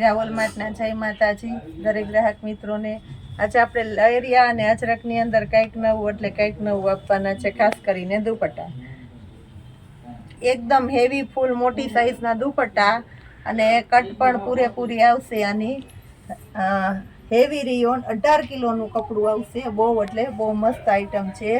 મીરા વોલમાર્ટના જય માતાજી દરેક ગ્રાહક મિત્રોને। આજે આપણે લહેરિયા અને અજરકની અંદર કંઈક નવું એટલે કંઈક નવું આપવાના છે, ખાસ કરીને દુપટ્ટા। એકદમ હેવી ફૂલ મોટી સાઈઝના દુપટ્ટા અને કટ પણ પૂરેપૂરી આવશે। આની હેવી રિયોન 18 કિલોનું કપડું આવશે। બહુ એટલે બહુ મસ્ત આઈટમ છે।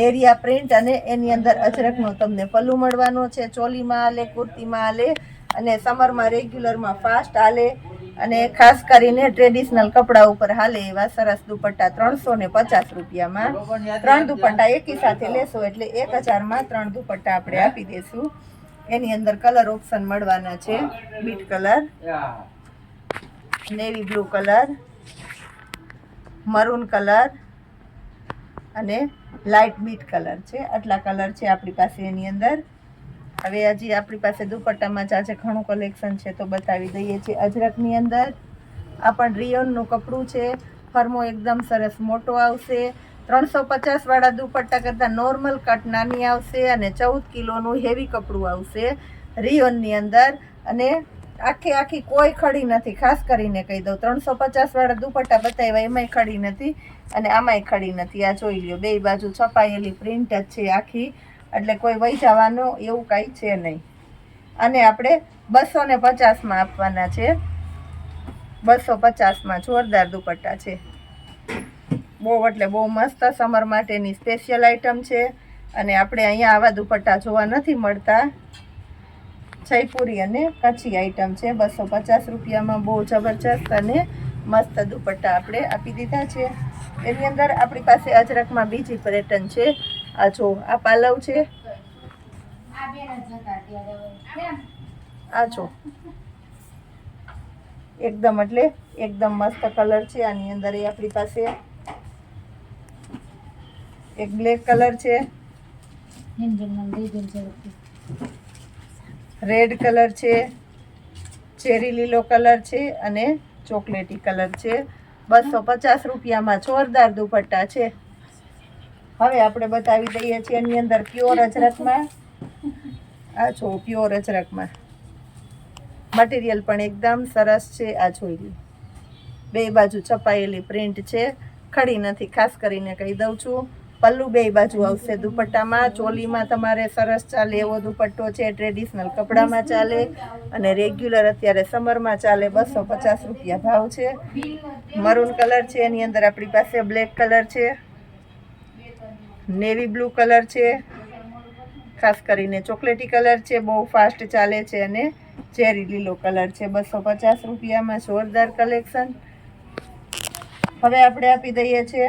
લેરિયા પ્રિન્ટ અને એની અંદર અજરકનો તમને પલ્લુ મળવાનો છે। ચોલીમાં હાલે, કુર્તીમાં હાલે અને સમરમાં રેગ્યુલરમાં ફાસ્ટ હાલે અને ખાસ કરીને ટ્રેડિશનલ કપડા ઉપર હાલે એવા સરસ દુપટ્ટા 350 રૂપિયામાં 3 દુપટ્ટા એકી સાથે લેશો એટલે 1000માં 3 દુપટ્ટા આપણે આપી દેશું। એની અંદર કલર ઓપ્શન મળવાના છે, bit colour, navy blue colour, maroon colour અને લાઇટ બીટ કલર છે। આટલા કલર છે આપણી પાસે એની અંદર। હવે હજી આપણી પાસે દુપટ્ટામાં જ આજે ઘણું કલેક્શન છે તો બતાવી દઈએ છીએ। અજરકની અંદર આ પણ રિયોનનું કપડું છે, ફરમો એકદમ સરસ મોટો આવશે। 350 વાળા દુપટ્ટા કરતાં નોર્મલ કટ નાની આવશે અને 14 કિલોનું હેવી કપડું આવશે રિયોનની અંદર। અને આખી કોઈ ખડી નથી, ખાસ કરીને કહી દઉં। 350 વાળા દુપટ્ટા બતાવ્યા એમાંય ખડી નથી અને આમાંય ખડી નથી। આ જોઈ લ્યો, બે બાજુ છપાયેલી પ્રિન્ટ જ છે આખી, એટલે કોઈ વહી જવાનું એવું કાંઈ છે નહીં। અને આપણે 250માં આપવાના છે, 250માં જોરદાર દુપટ્ટા છે। બહુ એટલે બહુ મસ્ત સમર માટેની સ્પેશિયલ આઈટમ છે અને આપણે અહીંયા આવા દુપટ્ટા જોવા નથી મળતા। જયપુરી અને કચ્છી આઈટમ છે। 250 રૂપિયામાં બહુ જબરજસ્ત અને મસ્ત દુપટ્ટા આપણે આપી દીધા છે। એની અંદર આપણી પાસે અજરકમાં બીજી પેટર્ન છે। આ જો, આ પાલવ છે, આ જો એકદમ એટલે એકદમ મસ્ત કલર છે। આની અંદર એ આપણી પાસે એક બ્લેક કલર છે, રેડ કલર છે, ચેરી લીલો કલર છે અને ચોકલેટી કલર છે। 250 રૂપિયામાં જોરદાર દુપટ્ટા છે। હવે આપણે બતાવી દઈએ છીએ એની અંદર પ્યોર અજરકમાં। આ જો પ્યોર અજરકમાં મટીરિયલ પણ એકદમ સરસ છે। આ જોઈ લો, બે બાજુ છપાયેલી પ્રિન્ટ છે, ખડી નથી, ખાસ કરીને કહી દઉં છું। પલ્લુ બે બાજુ આવશે દુપટ્ટામાં। ચોલીમાં તમારે સરસ ચાલે એવો દુપટ્ટો છે, ટ્રેડિશનલ કપડામાં ચાલે અને રેગ્યુલર અત્યારે સમરમાં ચાલે। 250 રૂપિયા ભાવ છે। મરૂન કલર છે, એની અંદર આપણી પાસે બ્લેક કલર છે, નેવી બ્લુ કલર છે, ખાસ કરીને ચોકલેટી કલર છે, બહુ ફાસ્ટ ચાલે છે અને ચેરી લીલો કલર છે। 250 રૂપિયામાં જોરદાર કલેક્શન। હવે આપણે આપી દઈએ છીએ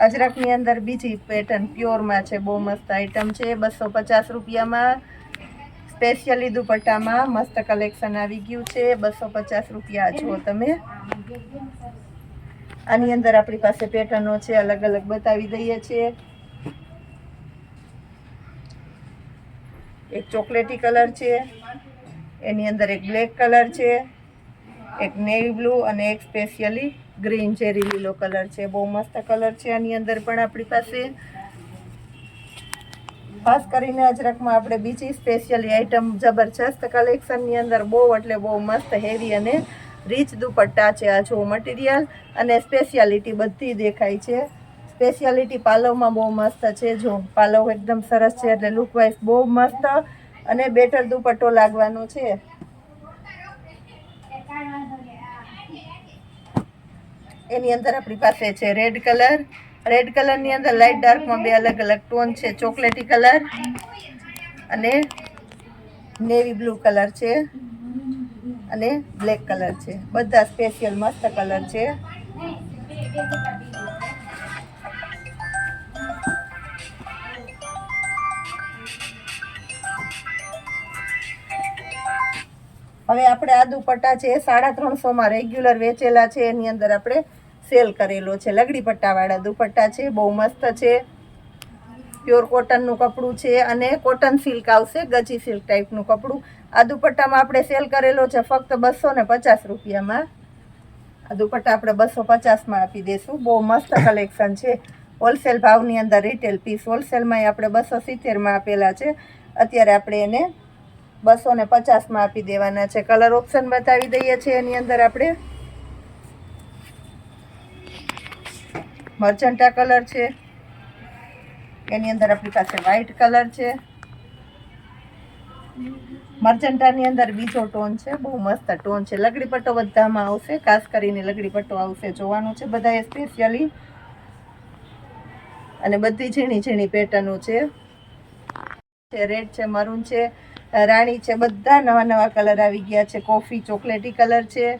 અજરકની અંદર બીજી પેટર્ન પ્યોરમાં છે, બહુ મસ્ત આઈટમ છે। 250 રૂપિયામાં સ્પેશિયલી દુપટ્ટામાં મસ્ત કલેક્શન આવી ગયું છે। 250 રૂપિયા જો તમે। આની અંદર આપણી પાસે પેટર્નો છે, અલગ અલગ બતાવી દઈએ છીએ। એક ચોકલેટી કલર છે, એની અંદર એક બ્લેક કલર છે, એક નેવી બ્લુ અને એક સ્પેશિયલી ગ્રીન ચેરી લીલો કલર છે। બહુ મસ્ત કલર છે આની અંદર પણ આપણી પાસે। ખાસ કરીને અજરકમાં આપણે બીજી સ્પેશિયલી આઈટમ જબરજસ્ત કલેક્શનની અંદર બહુ એટલે બહુ મસ્ત હેવી અને રીચ દુપટ્ટા છે। આ જો મટીરિયલ અને સ્પેશિયાલિટી બધી દેખાય છે। સ્પેશિયાલિટી પાલવમાં બહુ મસ્ત છે, જો પાલવ એકદમ સરસ છે એટલે લુક વાઇઝ બહુ મસ્ત અને બેટર દુપટ્ટો લાગવાનો છે। એની અંદર આપણી પાસે છે રેડ કલર। રેડ કલરની અંદર લાઇટ ડાર્કમાં બે અલગ અલગ ટોન છે, ચોકલેટી કલર અને નેવી બ્લુ કલર છે અને બ્લેક કલર છે। બધા સ્પેશિયલ મસ્ત કલર છે। હવે આપણે આ દુપટ્ટા છે 350માં રેગ્યુલર વેચેલા છે, એની અંદર આપણે સેલ કરેલો છે। લગડી પટ્ટાવાળા દુપટ્ટા છે, બહુ મસ્ત છે। પ્યોર કોટનનું કપડું છે અને કોટન સિલ્ક આવશે, ગજી સિલ્ક ટાઈપનું કપડું। આ દુપટ્ટામાં આપણે સેલ કરેલો છે ફક્ત 250 રૂપિયામાં। આ દુપટ્ટા આપણે 250માં આપી દઈશું। બહુ મસ્ત કલેક્શન છે। હોલસેલ ભાવની અંદર રિટેલ પીસ, હોલસેલમાં આપણે 270માં આપેલા છે, અત્યારે આપણે એને 250માં આપી દેવાના છે. કલર ઓપ્શન બતાવી દઈએ છીએ. એની અંદર આપણે મર્ચન્ટા કલર છે, એની અંદર આપણી પાસે વ્હાઈટ કલર છે, મર્ચન્ટાની અંદર બીજો ટોન છે, બહુ મસ્ત ટોન છે. લગડી પટ્ટો બધામાં આવશે, ખાસ કરીને લગડી પટ્ટો આવશે, જોવાનું છે બધાએ સ્પેશિયલી. અને બધી ઝીણી ઝીણી પેટર્નો છે. રેડ છે, મરૂન છે, રાણી છે, બધા નવા નવા કલર આવી ગયા છે. કોફી ચોકલેટી કલર છે,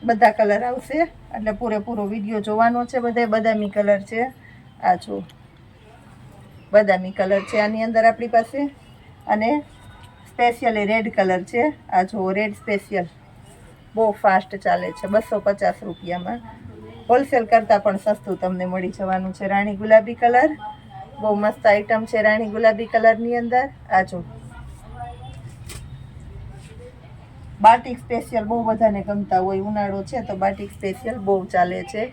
બધા કલર આવશે એટલે પૂરેપૂરો વિડીયો જોવાનો છે. બધા બદામી કલર છે, આ જો બદામી કલર છે આની અંદર આપણી પાસે. અને સ્પેશિયલી રેડ કલર છે, આ જો રેડ સ્પેશિયલ, બહુ ફાસ્ટ ચાલે છે. 250 રૂપિયામાં હોલસેલ કરતાં પણ સસ્તું તમને મળી જવાનું છે. રાણી ગુલાબી કલર, બહુ મસ્ત આઈટમ છે રાણી ગુલાબી કલરની અંદર. આ જો બાટિક સ્પેશિયલ બહુ બધાને ગમતા હોય, ઉનાળો છે તો બાટિક સ્પેશિયલ બહુ ચાલે છે.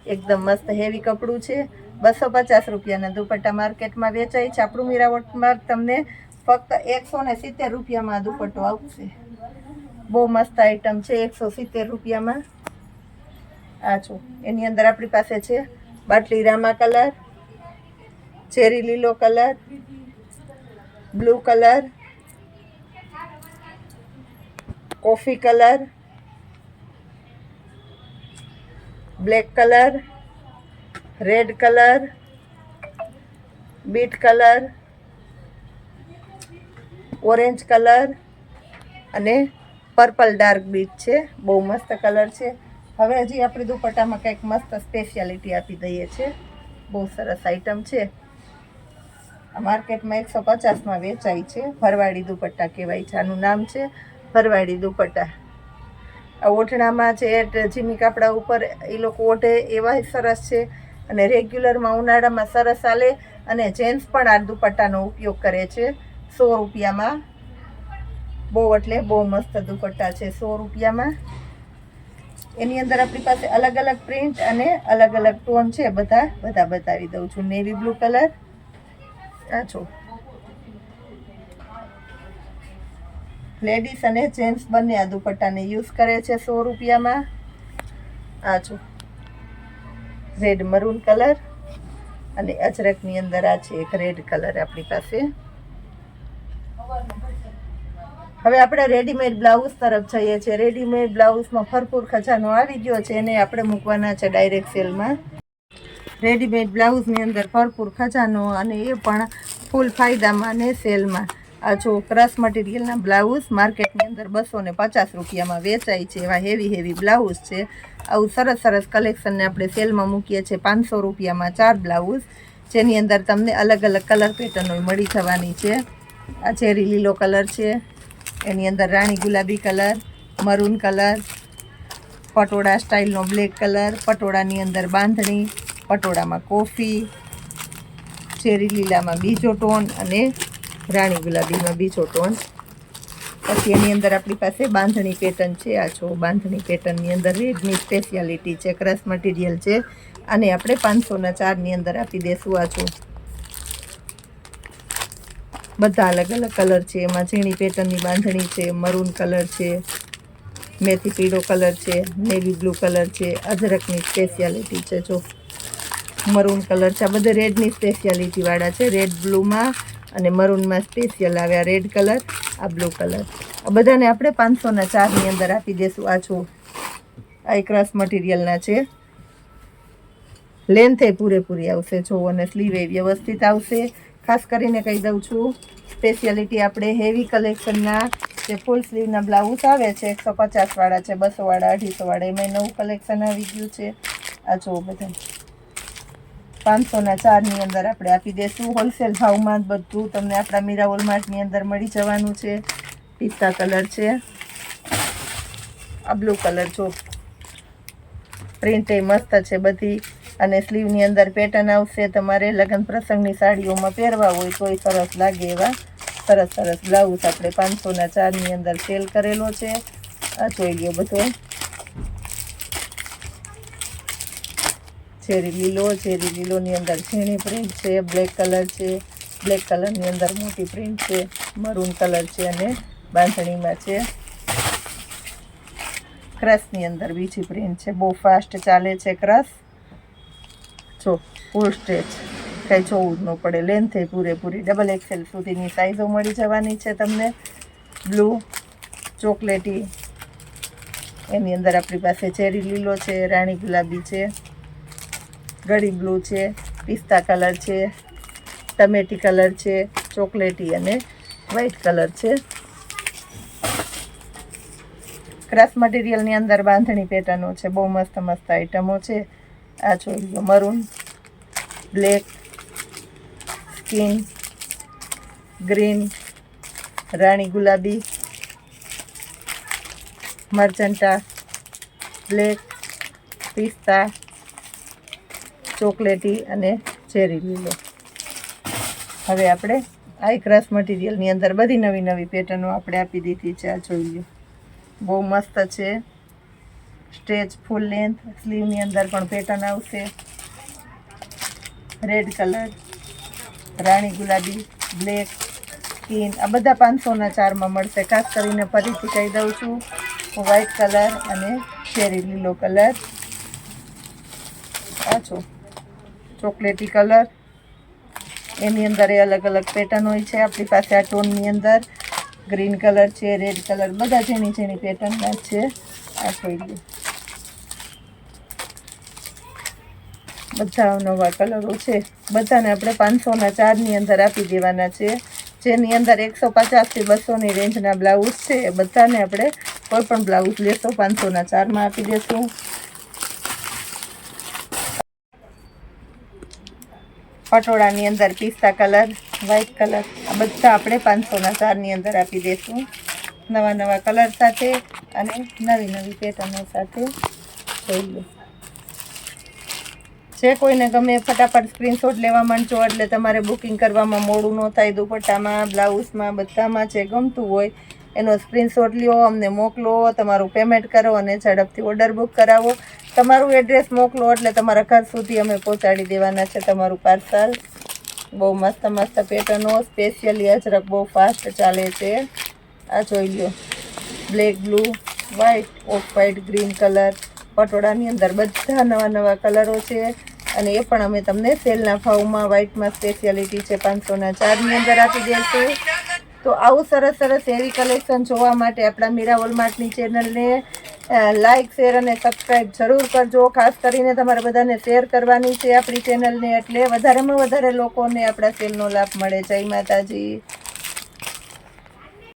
એકદમ મસ્ત હેવી કપડું છે. 250 રૂપિયાના દુપટ્ટા માર્કેટમાં વેચાય છે. આપણું મીરાવટમાં તમને ફક્ત 170 રૂપિયામાં દુપટ્ટો આવશે. બહુ મસ્ત આઈટમ છે, 170 રૂપિયામાં. આ જો એની અંદર આપણી પાસે છે બાટલી રામા કલર, ચેરી લીલો colour, blue colour, coffee colour, black colour, red colour, bit colour, orange colour અને પર્પલ ડાર્ક બીટ છે. બહુ મસ્ત કલર છે. હવે હજી આપણી દુપટ્ટામાં કંઈક મસ્ત સ્પેશિયાલિટી આપી દઈએ છીએ. બહુ સરસ આઈટમ છે. આ માર્કેટમાં 150માં વેચાય છે. ભરવાડી દુપટ્ટા કહેવાય છે. આનું નામ છે ભરવાડી દુપટ્ટા. આ ઓઢણામાં છે, જીમી કાપડા ઉપર એ લોકો ઓઢે એવા સરસ છે. અને રેગ્યુલરમાં ઉનાળામાં સરસ ચાલે. અને જેન્ટ્સ પણ આ દુપટ્ટાનો ઉપયોગ કરે છે. 100 રૂપિયામાં, બહુ એટલે બહુ મસ્ત દુપટ્ટા છે 100 રૂપિયામાં. એની અંદર આપણી પાસે અલગ અલગ પ્રિન્ટ અને અલગ અલગ ટોન છે. બધા બતાવી દઉં છું. નેવી બ્લુ કલર, આ જો લેડીઝ અને જેન્ટ્સ બંને આ દુપટ્ટાને યુઝ કરે છે 100 રૂપિયામાં. આ જો રેડ મરૂન કલર અને અજરકની અંદર આ છે એક રેડ કલર આપણી પાસે. હવે આપણે રેડીમેડ બ્લાઉઝ તરફ જઈએ છીએ. રેડીમેડ બ્લાઉઝમાં ભરપૂર ખજાનો આવી ગયો છે, એને આપણે મૂકવાના છે ડાયરેક્ટ સેલમાં. રેડીમેડ બ્લાઉઝની અંદર ભરપૂર ખજાનો, અને એ પણ ફૂલ ફાયદામાં ને સેલમાં. આ જો ક્રશ મટીરિયલના બ્લાઉઝ માર્કેટની અંદર 250 રૂપિયામાં વેચાય છે. એવા હેવી બ્લાઉઝ છે. આવું સરસ સરસ કલેક્શનને આપણે સેલમાં મૂકીએ છીએ 500 રૂપિયામાં 4 બ્લાઉઝ, જેની અંદર તમને અલગ અલગ કલર પેટર્નો મળી જવાની છે. આ ચેરી લીલો કલર છે, એની અંદર રાણી ગુલાબી કલર, મરૂન કલર, પટોળા સ્ટાઇલનો બ્લેક કલર, પટોળાની અંદર બાંધણી, પટોળામાં કોફી, ચેરી લીલામાં બીજો ટોન અને રાણી ગુલાબીમાં બીજો ટોન. પછી એની અંદર આપણી પાસે બાંધણી પેટર્ન છે. આ જો બાંધણી પેટર્નની અંદર રેડની સ્પેશિયાલિટી છે, ક્રશ મટીરિયલ છે. અને આપણે 500ના 4ની અંદર આપી દઈશું. આ જો બધા અલગ અલગ કલર છે. એમાં ઝીણી પેટર્નની બાંધણી છે, મરૂન કલર છે, મેથી પીળો કલર છે, નેવી બ્લુ કલર છે, અજરકની સ્પેશિયાલિટી છે. જો મરૂન કલર છે. આ બધા રેડની સ્પેશિયાલિટીવાળા છે. રેડ બ્લુમાં અને મરૂનમાં સ્પેશિયલ આવ્યા રેડ કલર, આ બ્લુ કલર. આ બધાને આપણે 500ના 4ની અંદર આપી દઈશું. આ જો આ ક્રશ મટીરિયલના છે. લેન્થે પૂરેપૂરી આવશે જો, અને સ્લીવ એ વ્યવસ્થિત આવશે. ખાસ કરીને કહી દઉં છું, સ્પેશિયાલિટી આપણે હેવી કલેક્શનના જે ફૂલ સ્લીવના બ્લાઉઝ આવે છે 150 વાળા છે, 200 વાળા, 250 વાળા, એમાં નવું કલેક્શન આવી ગયું છે. આ જો બધા 500ના 4ની અંદર આપણે આપી દઈશું. હોલસેલ ભાવમાં બધું તમને આપણા મીરા વોલમાર્ટની અંદર મળી જવાનું છે. પિસ્તા કલર છે, આ બ્લુ કલર જો પ્રિન્ટ એ મસ્ત છે બધી. અને સ્લીવની અંદર પેટર્ન આવશે. તમારે લગ્ન પ્રસંગની સાડીઓમાં પહેરવા હોય તોય સરસ લાગે એવા સરસ સરસ બ્લાઉઝ આપણે 500ના 4ની અંદર સેલ કરેલો છે. આ જોઈ લ્યો બધો ચેરી લીલોની અંદર ઝીણી પ્રિન્ટ છે, બ્લેક કલર છે, બ્લેક કલરની અંદર મોટી પ્રિન્ટ છે, મરૂન કલર છે અને બાંધણીમાં છે. ક્રશની અંદર બીજી પ્રિન્ટ છે, બહુ ફાસ્ટ ચાલે છે ક્રશ. જો ફૂલ સ્ટ્રેચ, કંઈ જોવું જ ન પડે. લેન્થ એ પૂરેપૂરી ડબલ એક્સેલ સુધીની સાઇઝો મળી જવાની છે તમને. બ્લુ, ચોકલેટી, એની અંદર આપણી પાસે ચેરી લીલો છે, રાણી ગુલાબી છે, ગળી બ્લુ છે, પિસ્તા કલર છે, ટમેટી કલર છે, ચોકલેટી અને વ્હાઈટ કલર છે. ક્રશ મટીરિયલની અંદર બાંધણી પેટર્નો છે, બહુ મસ્ત મસ્ત આઈટમો છે. આ જોઈ લો, મરૂન, બ્લેક, સ્કિન, ગ્રીન, રાણી ગુલાબી, મર્જન્ટા, બ્લેક, પિસ્તા, ચોકલેટી અને ચેરી લીલો. હવે આપણે આ ક્રશ મટીરિયલની અંદર બધી નવી નવી પેટર્નો આપણે આપી દીધી છે. આ જોઈ લો, બહુ મસ્ત છે. સ્ટ્રેચ ફૂલ લેન્થ, સ્લીવની અંદર પણ પેટર્ન આવશે. રેડ કલર, રાણી ગુલાબી, બ્લેક, સ્કિન, આ બધા 500ના 4માં મળશે. ખાસ કરીને ફરીથી કહી દઉં છું, વ્હાઈટ કલર અને ચેરી લીલો કલર. આ છો ચોકલેટી કલર, એની અંદર એ અલગ અલગ પેટર્ન હોય છે આપણી પાસે. આ ટોનની અંદર ગ્રીન કલર છે, રેડ કલર, બધા ઝીણી ઝીણી પેટર્નના છે. આ જોઈ લો, બધા નવા કલરો છે. બધાને આપણે 500ના 4ની અંદર આપી દેવાના છે. જેની અંદર 150થી 200ની રેન્જના બ્લાઉઝ છે, એ બધાને આપણે કોઈ પણ બ્લાઉઝ લેશો 500ના 4માં આપી દેશું. પટોળાની અંદર પિસ્તા કલર, વ્હાઈટ કલર, આ બધા આપણે 500ના 4ની અંદર આપી દઈશું. નવા નવા કલર સાથે અને નવી નવી પેટર્નો સાથે. જોઈ લો, જે કોઈને ગમે ફટાફટ સ્ક્રીનશોટ લેવા માંડજો, એટલે તમારે બુકિંગ કરવામાં મોડું ન થાય. દુપટ્ટામાં, બ્લાઉઝમાં, બધામાં જે ગમતું હોય એનો સ્ક્રીનશોટ લ્યો, અમને મોકલો, તમારું પેમેન્ટ કરો અને ઝડપથી ઓર્ડર બુક કરાવો. તમારું એડ્રેસ મોકલો એટલે તમારા ઘર સુધી અમે પહોંચાડી દેવાના છે તમારું પાર્સલ. બહુ મસ્ત મસ્ત પેટર્નો, સ્પેશિયલી અજરક બહુ ફાસ્ટ ચાલે છે. આ જોઈ લો, black, blue, white, off white, green colour. પટોળાની અંદર બધા નવા નવા કલરો છે અને એ પણ અમે તમને સેલના ભાવમાં વ્હાઈટમાં સ્પેશિયાલિટી છે 500ના 4ની અંદર આપી દઈશું. તો આવું સરસ સરસ હેવી કલેક્શન જોવા માટે આપણા મીરા વોલમાર્ટની ચેનલને લાઇક, શેર અને સબસ્ક્રાઈબ જરૂર કરજો. ખાસ કરીને તમારે બધાને શેર કરવાની છે આપણી ચેનલને, એટલે વધારેમાં વધારે લોકોને આપણા સેલનો લાભ મળે. જય માતાજી.